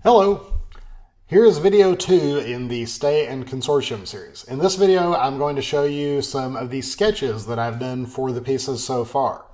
Hello! Here is video 2 in the Stay and Consortium series. In this video, I'm going to show you some of the sketches that I've done for the pieces so far.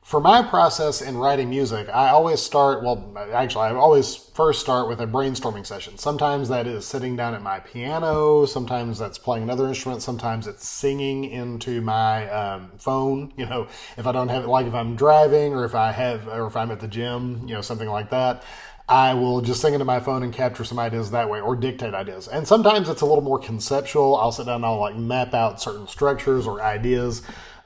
For my process in writing music, I always start, I always first start with a brainstorming session. Sometimes that is sitting down at my piano, sometimes that's playing another instrument, sometimes it's singing into my phone, if I don't have it, like if I'm driving or if I'm at the gym, something like that. I will just sing into my phone and capture some ideas that way, or dictate ideas. And sometimes it's a little more conceptual. I'll sit down and I'll map out certain structures or ideas.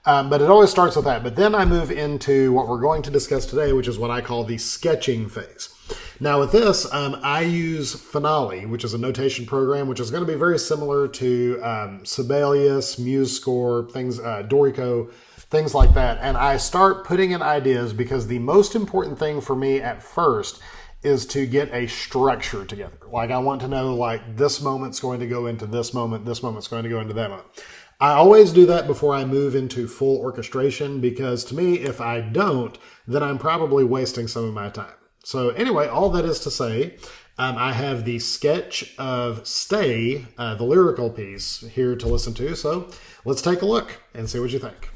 But it always starts with that. But then I move into what we're going to discuss today, which is what I call the sketching phase. Now with this, I use Finale, which is a notation program, which is going to be very similar to Sibelius, MuseScore, things, Dorico, things like that. And I start putting in ideas because the most important thing for me at first is to get a structure together. Like I want to know this moment's going to go into this moment's going to go into that moment. I always do that before I move into full orchestration because to me, if I don't, then I'm probably wasting some of my time. So anyway, all that is to say, I have the sketch of Stay, the lyrical piece, here to listen to. So let's take a look and see what you think.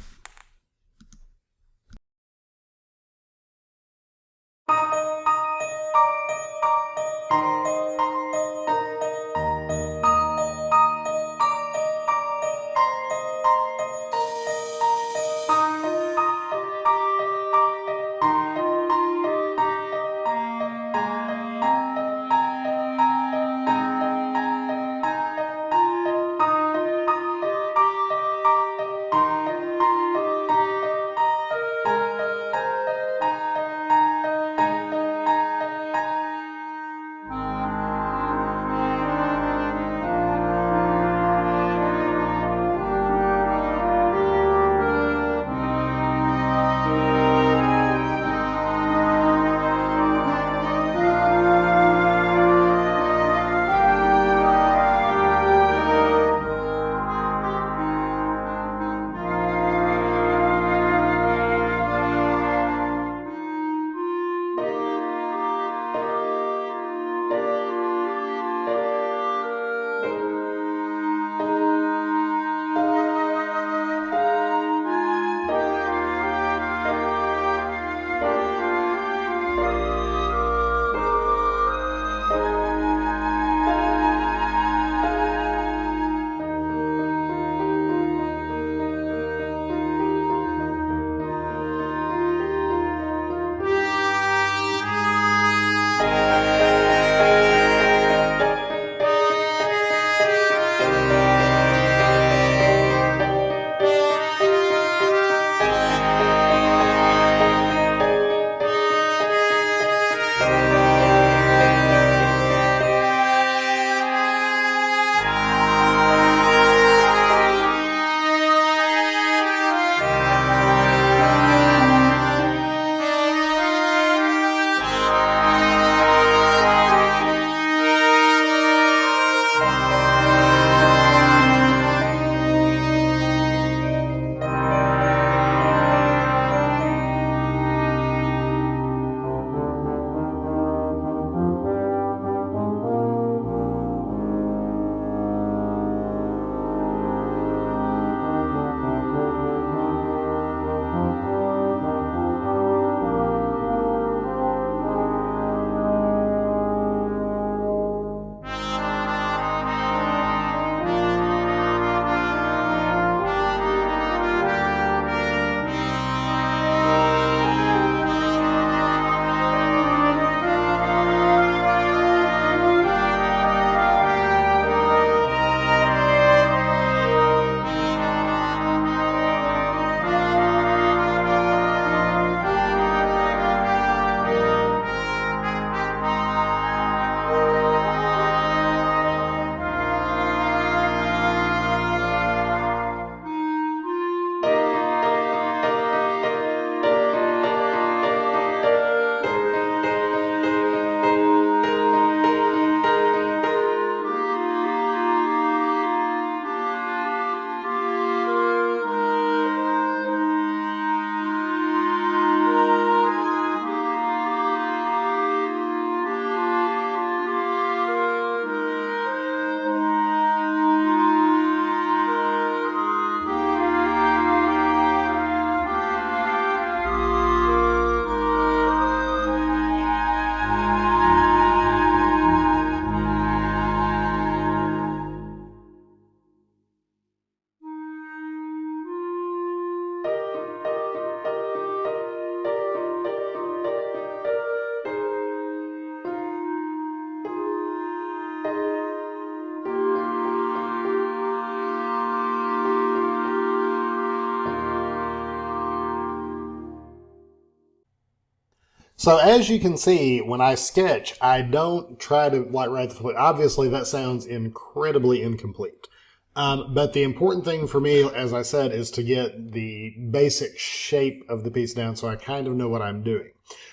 So as you can see, when I sketch, I don't try to like write the flute. Obviously, that sounds incredibly incomplete. But the important thing for me, as I said, is to get the basic shape of the piece down so I kind of know what I'm doing.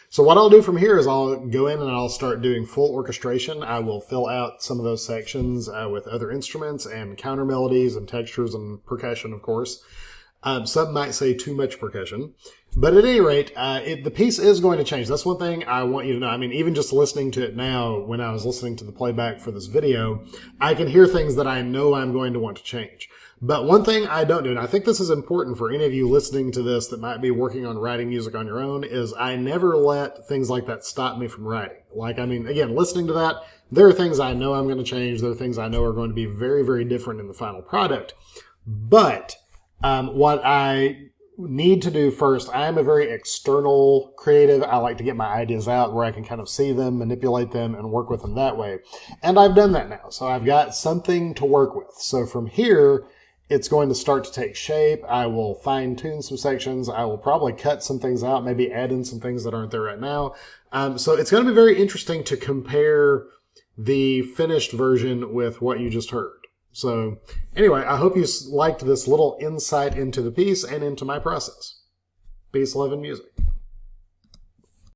So what I'll do from here is I'll go in and I'll start doing full orchestration. I will fill out some of those sections with other instruments and counter melodies and textures and percussion, of course. Some might say too much percussion. But at any rate, the piece is going to change. That's one thing I want you to know. I mean, even just listening to it now, when I was listening to the playback for this video, I can hear things that I know I'm going to want to change. But one thing I don't do, and I think this is important for any of you listening to this that might be working on writing music on your own, is I never let things like that stop me from writing. Like, I mean, again, listening to that, there are things I know I'm going to change. There are things I know are going to be very, very different in the final product. But what I need to do first, I am a very external creative. I like to get my ideas out where I can kind of see them, manipulate them, and work with them that way. And I've done that now. So I've got something to work with. So from here, it's going to start to take shape. I will fine tune some sections. I will probably cut some things out, maybe add in some things that aren't there right now. So it's going to be very interesting to compare the finished version with what you just heard. So anyway, I hope you liked this little insight into the piece and into my process. Peace, love, and music.